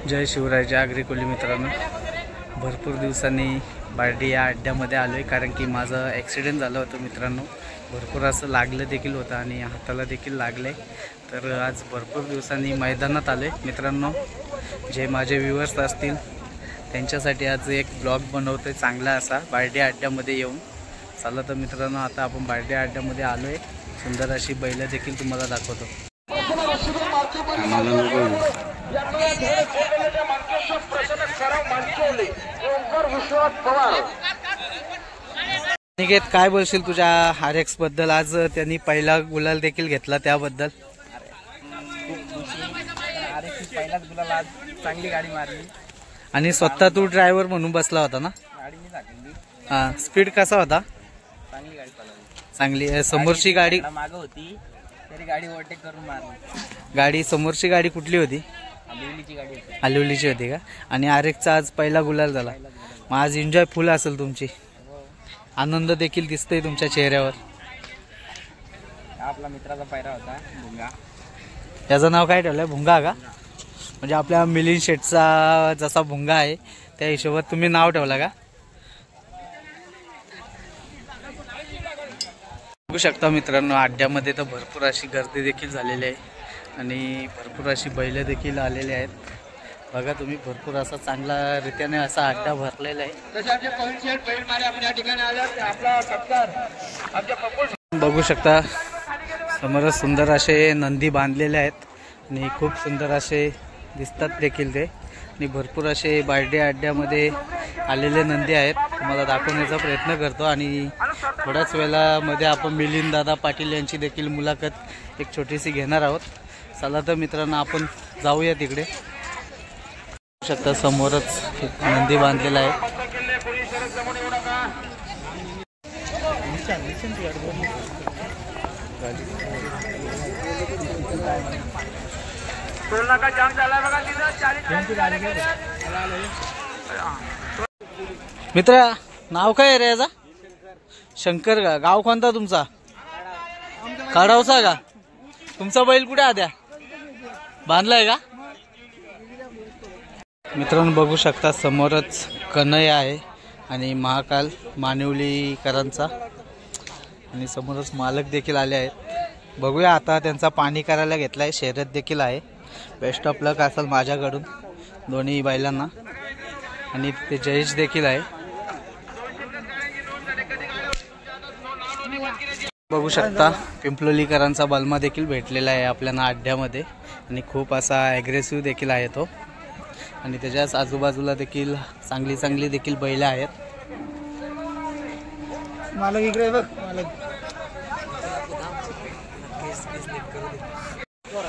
जय शिवराय, जय आगरी कोली मित्रांनो. भरपूर दिवसांनी बार्डी या अड्ड्यामध्ये आलो आहे, कारण की माझं ॲक्सिडेंट झालं होतं मित्रांनो. भरपूर असं लागलं देखील होतं आणि हाताला देखील लागलं आहे. तर आज भरपूर दिवसांनी मैदानात आलो आहे मित्रांनो. जे माझे व्ह्यूअर्स असतील त्यांच्यासाठी आज एक ब्लॉग बनवतो आहे चांगला असा बार्डी अड्ड्यामध्ये येऊन. चला तर मित्रांनो, आता आपण बार्डी अड्ड्यामध्ये आलो आहे. सुंदर अशी बैलं देखील तुम्हाला दाखवतो. निकेत, काय बोलशील तुझ्या RX बद्दल? आज त्यांनी पहिला गुलाल देखील घेतला त्याबद्दल. पहिलाच गुलाल, आज चांगली गाडी मारली आणि स्वतः तू ड्रायव्हर म्हणून बसला होता ना? गाडी मी टाकली. हा, स्पीड कसा होता? चांगली गाडी पळवली. चांगली. समोरची गाडी मागं होती तरी गाडी ओव्हरटेक करून मारली. गाडी समोरची गाडी कुठली होती? आलिवलीची गाडी होती. आलिवलीची होती का? आणि RXचा आज पहिला गुलाल झाला. मग आज एन्जॉय फुल असेल तुमची. आनंद देखील दिसतोय तुमच्या चेहऱ्यावर. आपला मित्राचा पायरा होता भुंगा. त्याचं नाव काय ठेवलंय? भुंगा का? म्हणजे आपल्या मिलिंद शेटचा जसा भुंगा आहे त्या हिशोबात तुम्ही नाव ठेवला का? बघू शकता मित्रांनो, अड्ड्यामध्ये तर भरपूर अशी गर्दी देखील झालेली आहे आणि भरपूर अशी बैल देखील आलेले आहेत. बघा तुम्ही, भरपूर असा चांगला रीतीने असा अड्डा भरलेला आहे. बघू शकता समोरच सुंदर असे नंदी बांधलेले आहेत आणि खूप सुंदर असे दिसतात देखील ते. आणि भरपूर असे बार्डी अड्ड्यामध्ये आलेले नंदी आहेत. तुम्हाला दाखवण्याचा प्रयत्न करतो आणि थोड्याच वेळामध्ये आपण मिलिंद दादा पाटील यांची देखील मुलाखत एक छोटीशी घेणार आहोत. चला तर मित्रांनो, आपण जाऊया तिकडे. बघू शकता समोरच नंदी बांधलेला आहे. मित्र, नाव काय आहे रे याचा? शंकर का? गाव कोणता तुमचा? काढावचा का? तुमचा बैल कुठे आद्या बांधलाय का? मित्रांनो बघू शकता समोरच कन्हैया आहे आणि महाकाल मानिवलीकरांचा, आणि समोरच मालक देखील आले आहेत. बघूया आता त्यांचा पाणी करायला घेतलाय. शर्यत देखील आहे. बेस्ट ऑफ लक असेल माझ्याकडून दोन्ही बैलांना. आणि ते जयेश देखील आहे. बघू शकता पिंपलोलीकरांचा बलमा देखील भेटलेला आहे आपल्याला अड्ड्यामध्ये आणि खूप असा ॲग्रेसिव्ह देखील आहे तो. आणि त्याच्याच आजूबाजूला देखील चांगली चांगली देखील बैल आहेत. मालक इकडे बघ. मालक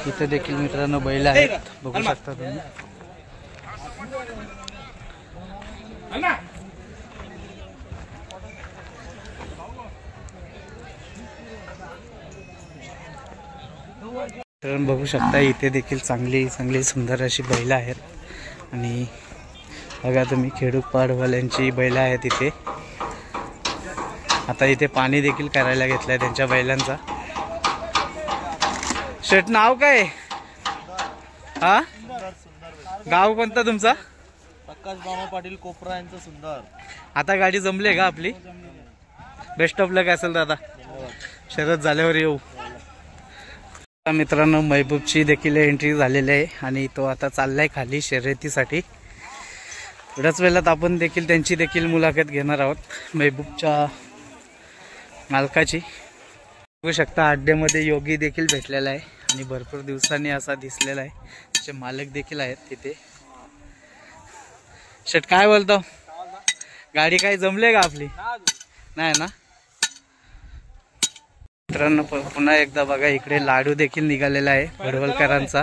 इथे देखील मित्रांनो बैल आहेत. बघू शकता तुम्ही. तर बघू शकता इथे देखील चांगली चांगली सुंदर अशी बैल आहेत. आणि बघा तुम्ही, खेडूपाडवाल्यांची बैल आहेत इथे. आता इथे पाणी देखील करायला घेतलंय त्यांच्या बैलांचा. शेट, नाव काय? हा, गाव कोणता तुमचा? प्रकाश मामा पाटील कोपरा यांचं सुंदर. आता गाडी जमली का आपली? बेस्ट ऑफ लक असेल दादा. शरद झाल्यावर येऊ. मित्रांनो महबूबची देखील एंट्री झालेली आहे आणि तो आता चाललाय खाली शर्यतीसाठी. थोड्याच वेळात आपण देखील त्यांची देखील मुलाखत घेणार आहोत, महबूबच्या मालकाची. बघू शकता अड्ड्यामध्ये योगी देखील भेटलेला आहे आणि भरपूर दिवसांनी असा दिसलेला आहे. त्याचे मालक देखील आहेत तिथे. शेट, काय बोलतो? गाडी काही जमले का आपली? नाही ना? मित्रांनो पुन्हा एकदा बघा, इकडे लाडू देखील निघालेला आहे भडवलकरांचा.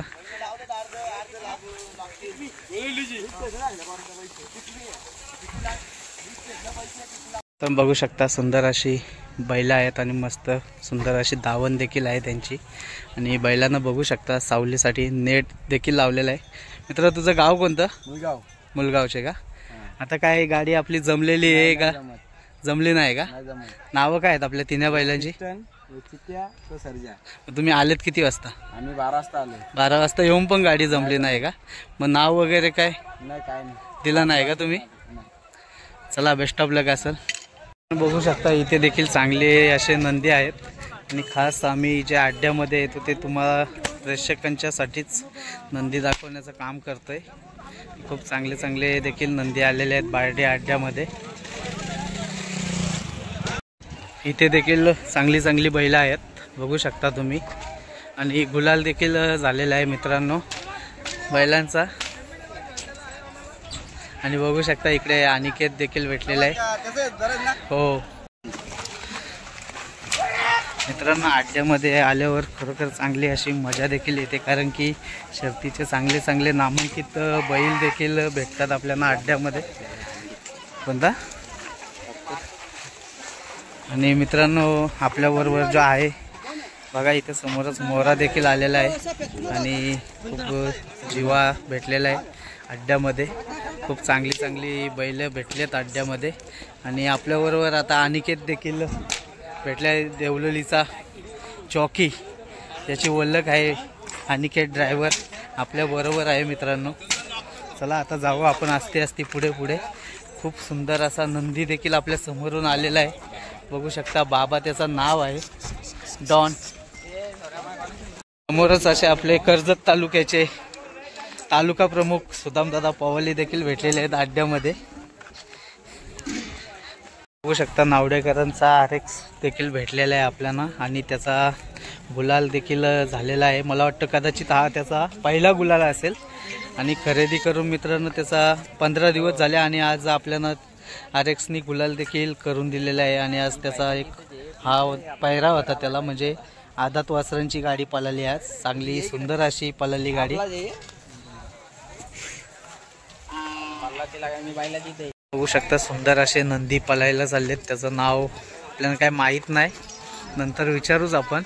तर बघू शकता सुंदर अशी बैल आहेत आणि मस्त सुंदर अशी दावण देखील आहे त्यांची. आणि बैलांना बघू शकता सावलीसाठी नेट देखील लावलेला आहे. मित्र, तुझं गाव कोणतं? मुलगाव. मुलगावचे का? आता काय गाडी आपली जमलेली आहे का? जमली नाही का? नावं काय आहेत आपल्या तिन्या बैलांची? चित्त्या तो सर्जा. तुम्ही आलेत किती वाजता? आम्ही 12 वाजता आलो. 12 वाजता येऊन पण गाडी जमली नाही का? मग नाव वगैरे काय नाही काय नाही दिला नाही का तुम्ही? चला बेस्ट ऑफ लक असेल. बघू शकता इथे देखील चांगले असे नंदी आहेत आणि खास आम्ही ज्या अड्ड्यामध्ये येतो ते तुम्हाला प्रेक्षकांच्यासाठीच नंदी दाखवण्याचं काम करतोय. खूप चांगले चांगले देखील नंदी आलेले आहेत बार्डी अड्ड्यामध्ये. इथे देखील चांगली चांगली बैलं आहेत बघू शकता तुम्ही आणि गुलाल देखील झालेला आहे मित्रांनो बैलांचा. आणि बघू शकता इकडे अनिकेत देखील भेटलेला आहे. हो मित्रांनो अड्ड्यामध्ये आल्यावर खरोखर चांगली अशी मजा देखील येते कारण की शर्तीचे चांगले चांगले नामांकित बैल देखील भेटतात आपल्याला अड्ड्यामध्ये. कोणता? आणि मित्रांनो आपल्याबरोबर जो आहे बघा इथे समोरच मोरा देखील आलेला आहे आणि खूप जीवा भेटलेला आहे अड्ड्यामध्ये. खूप चांगली चांगली बैल भेटलेत अड्ड्यामध्ये आणि आपल्याबरोबर आता अनिकेत देखील भेटला आहे. देवलोलीचा चौकी त्याची वल्लक आहे अनिकेत ड्रायव्हर आपल्याबरोबर आहे मित्रांनो. चला आता जाऊ आपण आस्ते आस्ते पुढे पुढे. खूप सुंदर असा नंदी देखील आपल्या समोरून आलेला आहे बघू शकता. बाबा त्याचं नाव आहे डॉन. समोरच असे आपले कर्जत तालुक्याचे तालुका प्रमुख सुदामदादा पवाली देखील भेटलेले आहेत अड्ड्यामध्ये. बघू शकता नावडेकरांचा RX देखील भेटलेला आहे आपल्याला आणि त्याचा गुलाल देखील झालेला आहे. मला वाटतं कदाचित हा त्याचा पहिला गुलाल असेल आणि खरेदी करून मित्रांनो त्याचा 15 दिवस झाले आणि आज आपल्याला RXनी गुलाल देखील करून दिलेला आहे. आणि आज त्याचा एक हा पायरा होता त्याला म्हणजे आदात वासरांची गाडी पळाली आज. चांगली सुंदर अशी पळाली गाडी. बघू शकता सुंदर असे नंदी पळायला चाललेत. त्याचं नाव आपल्याला काय माहीत नाही नंतर विचारूच आपण.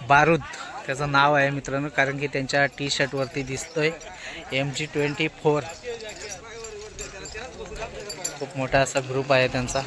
बारूद त्याचं नाव आहे मित्रांनो कारण की त्यांच्या T-शर्ट वरती दिसतोय MG24. खूप मोठा असा ग्रुप आहे त्यांचा.